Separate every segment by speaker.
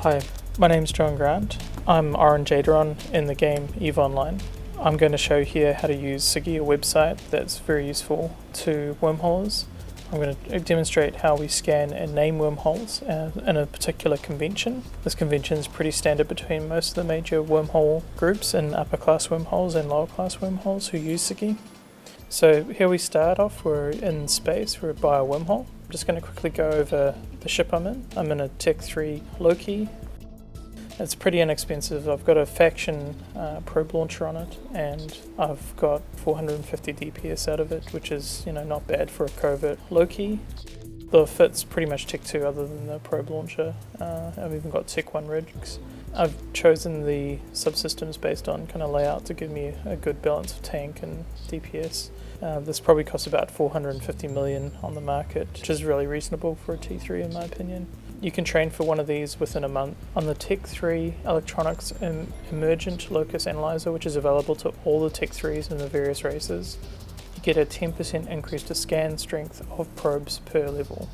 Speaker 1: Hi, my name's John Grant. I'm Orange Aderon in the game EVE Online. I'm going to show here how to use Siggy, a website that's very useful to wormholes. I'm going to demonstrate how we scan and name wormholes in a particular convention. This convention is pretty standard between most of the major wormhole groups and upper class wormholes and lower class wormholes who use Siggy. So here we start off, we're in space, we're by a wormhole. I'm just going to quickly go over the ship I'm in. I'm in a Tech 3 Loki. It's pretty inexpensive. I've got a faction probe launcher on it, and I've got 450 DPS out of it, which is, not bad for a covert Loki. The fit's pretty much Tech 2 other than the probe launcher. I've even got Tech 1 rigs. I've chosen the subsystems based on kind of layout to give me a good balance of tank and DPS. This probably costs about 450 million on the market, which is really reasonable for a T3 in my opinion. You can train for one of these within a month. On the Tech 3 Electronics Emergent Locus Analyzer, which is available to all the Tech 3s in the various races, you get a 10% increase to scan strength of probes per level.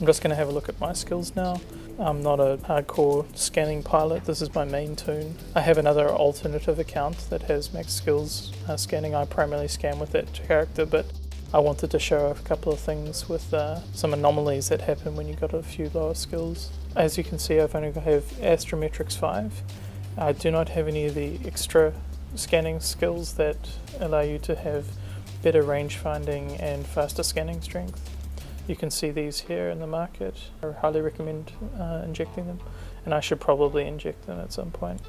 Speaker 1: I'm just going to have a look at my skills now. I'm not a hardcore scanning pilot, this is my main toon. I have another alternative account that has max skills scanning. I primarily scan with that character, but I wanted to show a couple of things with some anomalies that happen when you've got a few lower skills. As you can see, I've only have Astrometrics 5. I do not have any of the extra scanning skills that allow you to have better range finding and faster scanning strength. You can see these here in the market. I highly recommend injecting them, and I should probably inject them at some point.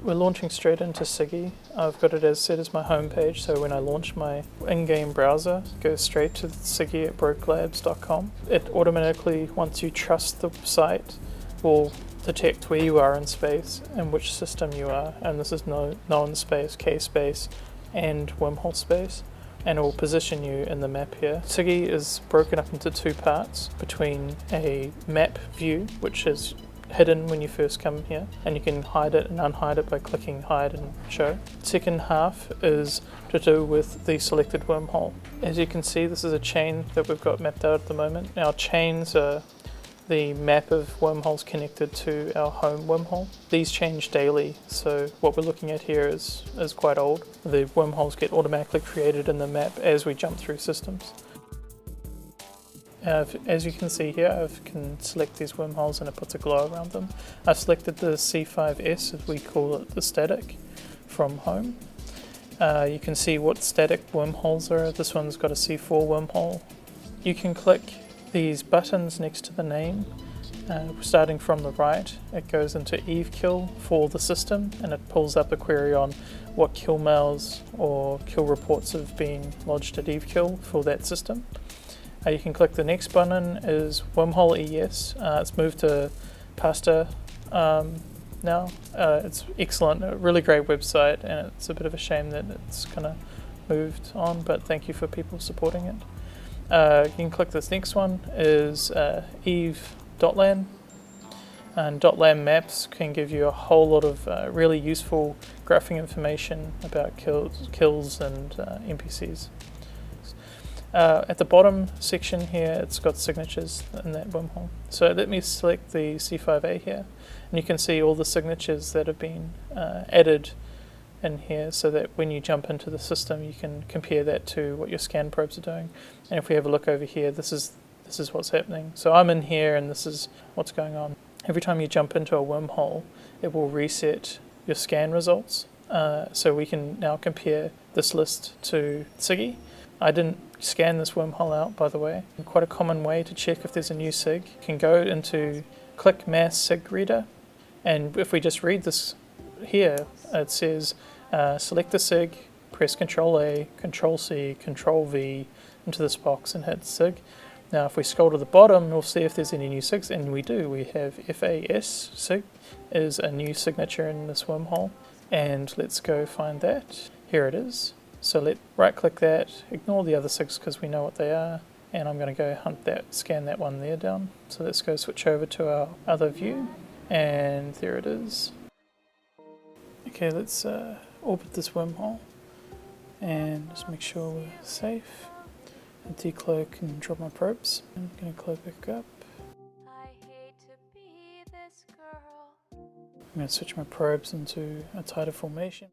Speaker 1: We're launching straight into Siggy. I've got it as set as my home page, so when I launch my in-game browser, it goes straight to Siggy at brokelabs.com. It automatically, once you trust the site, will detect where you are in space and which system you are, and this is known space, K space, and wormhole space, and it will position you in the map here. Siggy is broken up into two parts between a map view, which is hidden when you first come here, and you can hide it and unhide it by clicking hide and show. Second half is to do with the selected wormhole. As you can see, this is a chain that we've got mapped out at the moment. Now chains are the map of wormholes connected to our home wormhole. These change daily, so what we're looking at here is quite old. The wormholes get automatically created in the map as we jump through systems. As you can see here, I can select these wormholes and it puts a glow around them. I've selected the C5S, as we call it, the static, from home. You can see what static wormholes are. This one's got a C4 wormhole. You can click these buttons next to the name. Starting from the right, it goes into Eve kill for the system, and it pulls up a query on what kill mails or kill reports have been lodged at Eve kill for that system. You can click the next button is Wormhole ES. It's moved to Pasta now. It's excellent, a really great website, and it's a bit of a shame that it's kind of moved on, but thank you for people supporting it. You can click this next one is Eve.lan, and .lan maps can give you a whole lot of really useful graphing information about kills and NPCs. At the bottom section here, it's got signatures in that wormhole. So let me select the C5A here, and you can see all the signatures that have been added in here, so that when you jump into the system, you can compare that to what your scan probes are doing. And if we have a look over here, this is what's happening. So I'm in here, and this is what's going on. Every time you jump into a wormhole, it will reset your scan results. So we can now compare this list to Siggy. I didn't scan this wormhole out, by the way. Quite a common way to check if there's a new SIG. You can go into click mass SIG reader, and if we just read this here, it says select the SIG, press Ctrl A, Ctrl C, Ctrl V into this box and hit SIG. Now if we scroll to the bottom, we'll see if there's any new SIGs, and we do. We have FAS SIG is a new signature in this wormhole, and let's go find that. Here it is. So right click that, ignore the other SIGs because we know what they are, and I'm going to go hunt that, scan that one there down. So let's go switch over to our other view, and there it is. Okay, let's orbit this wormhole and just make sure we're safe. Decloak and drop my probes. I'm going to cloak back up. I'm going to switch my probes into a tighter formation.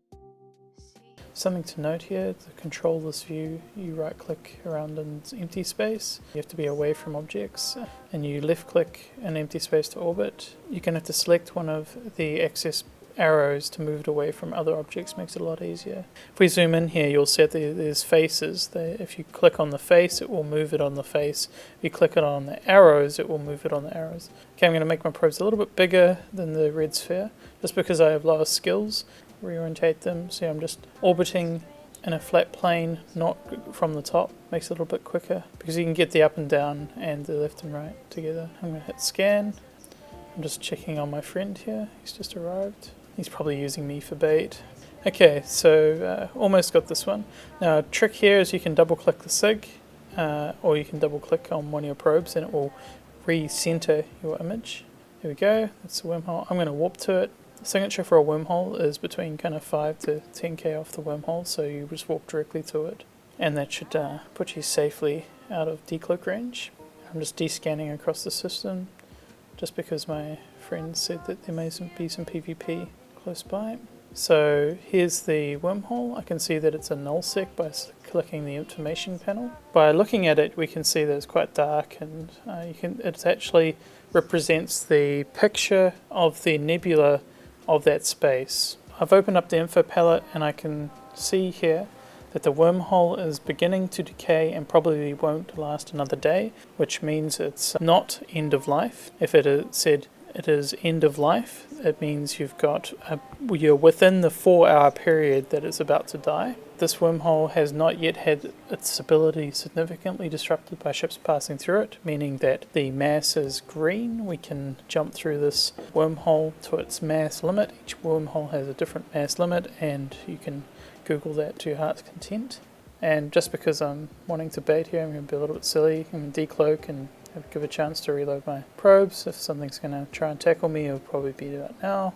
Speaker 1: Something to note here, to control this view, you right click around an empty space. You have to be away from objects and you left click an empty space to orbit. You're going to have to select one of the excess arrows to move it away from other objects, makes it a lot easier. If we zoom in here, you'll see that there's faces. If you click on the face, it will move it on the face. If you click it on the arrows, it will move it on the arrows. Okay, I'm going to make my probes a little bit bigger than the red sphere, just because I have lower skills. Reorientate them, so I'm just orbiting in a flat plane, not from the top. Makes it a little bit quicker because you can get the up and down and the left and right together. I'm going to hit scan. I'm just checking on my friend here. He's just arrived. He's probably using me for bait. Okay, so almost got this one. Now a trick here is you can double click the SIG or you can double click on one of your probes and it will recenter your image. There we go, that's the wormhole. I'm going to warp to it. The signature for a wormhole is between kind of 5 to 10k off the wormhole, so you just walk directly to it. And that should put you safely out of decloak range. I'm just descanning across the system, just because my friend said that there may be some PvP close by. So here's the wormhole. I can see that it's a nullsec by clicking the information panel. By looking at it, we can see that it's quite dark, and it actually represents the picture of the nebula of that space. I've opened up the info palette and I can see here that the wormhole is beginning to decay and probably won't last another day, which means it's not end of life. If it said it is end of life, it means you're within the 4-hour period that it's about to die. This wormhole has not yet had its ability significantly disrupted by ships passing through it, meaning that the mass is green. We can jump through this wormhole to its mass limit. Each wormhole has a different mass limit, and you can Google that to your heart's content. And just because I'm wanting to bait here, I'm going to be a little bit silly. I'm going to decloak and give a chance to reload my probes. If something's going to try and tackle me, it'll probably be about now.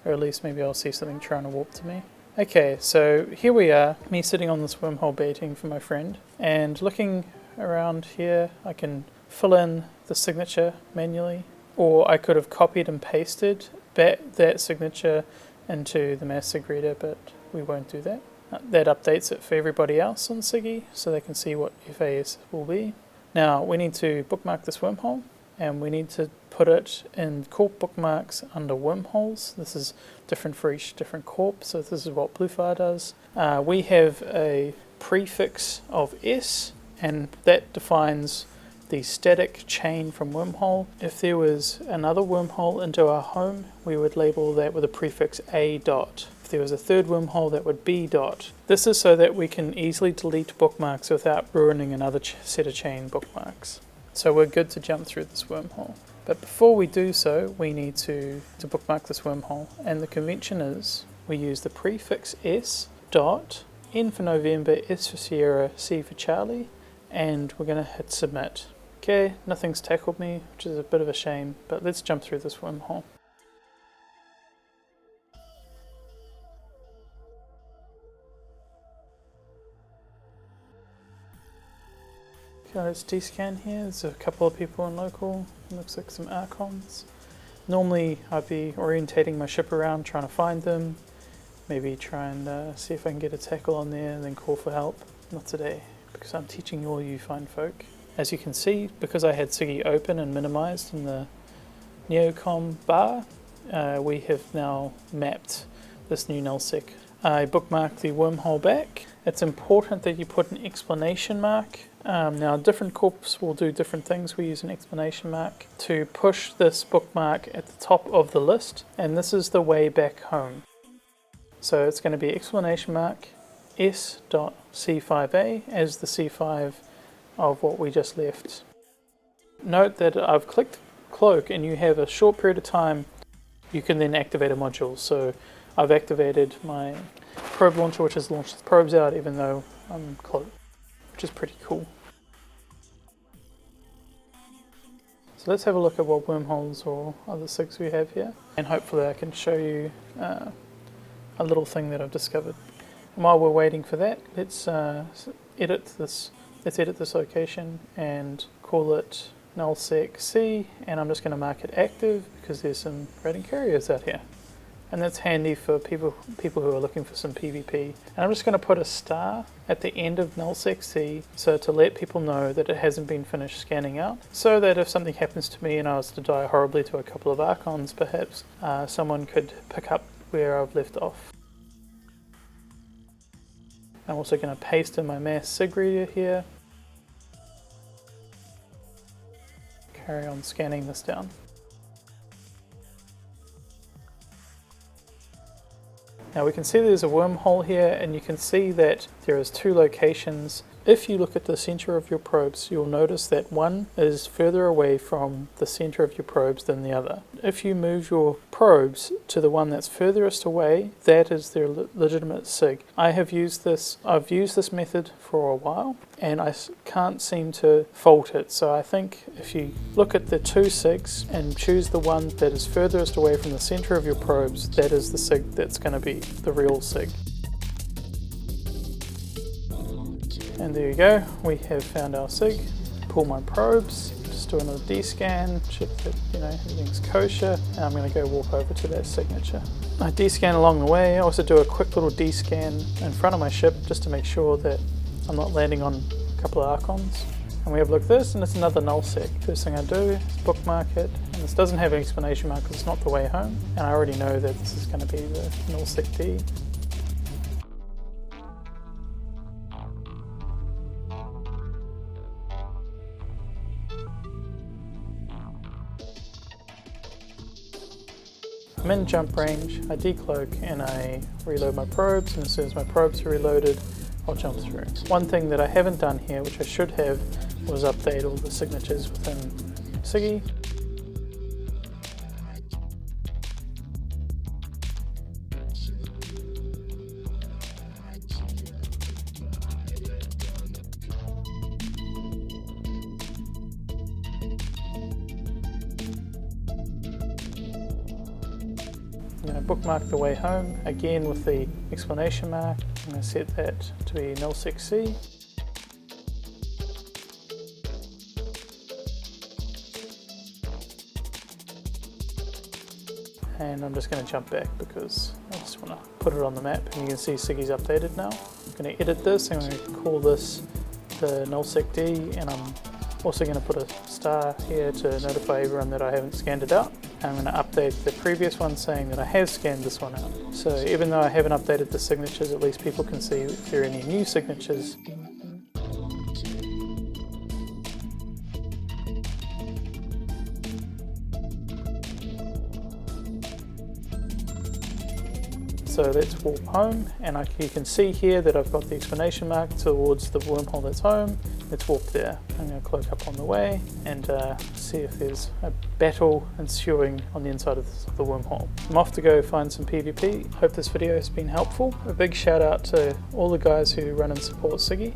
Speaker 1: Or at least maybe I'll see something trying to warp to me. Okay, so here we are, me sitting on this wormhole baiting for my friend, and looking around here, I can fill in the signature manually, or I could have copied and pasted that signature into the mass sig reader, but we won't do that. That updates it for everybody else on Siggy, so they can see what FAS will be. Now, we need to bookmark this wormhole, and we need to put it in corp bookmarks under wormholes. This is different for each different corp, so this is what Bluefire does. We have a prefix of S, and that defines the static chain from wormhole. If there was another wormhole into our home, we would label that with a prefix A dot. If there was a third wormhole, that would B dot. This is so that we can easily delete bookmarks without ruining another set of chain bookmarks. So we're good to jump through this wormhole. But before we do so, we need to bookmark this wormhole. And the convention is we use the prefix S dot, N for November, S for Sierra, C for Charlie, and we're going to hit submit. Okay, nothing's tackled me, which is a bit of a shame, but let's jump through this wormhole. Okay, let's descan here. There's a couple of people in local. Looks like some Archons. Normally I'd be orientating my ship around, trying to find them. Maybe try and see if I can get a tackle on there and then call for help. Not today, because I'm teaching all you fine folk. As you can see, because I had Siggy open and minimized in the Neocom bar, we have now mapped this new nullsec. I bookmarked the wormhole back. It's important that you put an exclamation mark. Now different corps will do different things. We use an exclamation mark to push this bookmark at the top of the list, and this is the way back home. So it's going to be exclamation mark S.C5A as the C5 of what we just left. Note that I've clicked cloak and you have a short period of time you can then activate a module. So I've activated my probe launcher, which has launched the probes out even though I'm cloaked, which is pretty cool. So let's have a look at what wormholes or other SIGs we have here, and hopefully I can show you a little thing that I've discovered. And while we're waiting for that, let's edit this location and call it nullsec C, and I'm just going to mark it active because there's some raiding carriers out here. and that's handy for people who are looking for some PvP. And I'm just going to put a star at the end of nullsec so to let people know that it hasn't been finished scanning out, so that if something happens to me and I was to die horribly to a couple of Archons perhaps, someone could pick up where I've left off. I'm also going to paste in my mass sig reader here. Carry on scanning this down. Now we can see there's a wormhole here, and you can see that there is 2 locations. If you look at the center of your probes, you'll notice that one is further away from the center of your probes than the other. If you move your probes to the one that's furthest away, that is their legitimate sig. I've used this method for a while, and I can't seem to fault it. So I think if you look at the 2 sigs and choose the one that is furthest away from the center of your probes, that is the sig that's going to be the real sig. And there you go, we have found our sig. Pull my probes, just do another D-scan, check that everything's kosher, and I'm going to go walk over to that signature. I D-scan along the way. I also do a quick little D-scan in front of my ship just to make sure that I'm not landing on a couple of Archons. And we have a look at this, and it's another nullsec. First thing I do is bookmark it, and this doesn't have an exclamation mark because it's not the way home, and I already know that this is going to be the nullsec D. I'm in jump range, I decloak and I reload my probes, and as soon as my probes are reloaded, I'll jump through. One thing that I haven't done here, which I should have, was update all the signatures within Siggy. I'm going to bookmark the way home, again with the exclamation mark. I'm going to set that to be nullsec C. And I'm just going to jump back because I just want to put it on the map, and you can see Siggy's updated now. I'm going to edit this, I'm going to call this the nullsec D, and I'm also going to put a star here to notify everyone that I haven't scanned it out. I'm going to update the previous one saying that I have scanned this one out. So even though I haven't updated the signatures, at least people can see if there are any new signatures. So let's warp home, and you can see here that I've got the exclamation mark towards the wormhole that's home. Let's warp there. I'm going to cloak up on the way and see if there's a battle ensuing on the inside of the wormhole. I'm off to go find some PvP. Hope this video has been helpful. A big shout out to all the guys who run and support Siggy.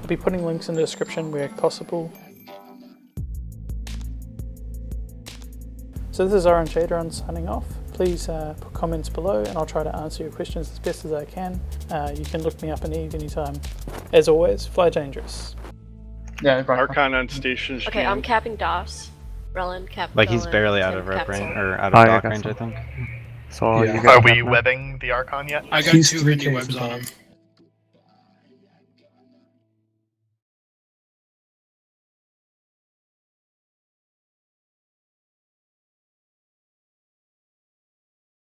Speaker 1: I'll be putting links in the description where possible. So this is Orange Adron signing off. Please put comments below and I'll try to answer your questions as best as I can. You can look me up in Eve anytime. As always, fly dangerous.
Speaker 2: Yeah,
Speaker 3: Archon on station.
Speaker 4: Okay, I'm capping DOS. Relin, cap.
Speaker 5: Like he's barely out of rep range, or out of dock range, I think.
Speaker 6: So
Speaker 2: Yeah.
Speaker 6: you got
Speaker 7: Are we webbing the Archon yet?
Speaker 2: I got 2 mini webs on him.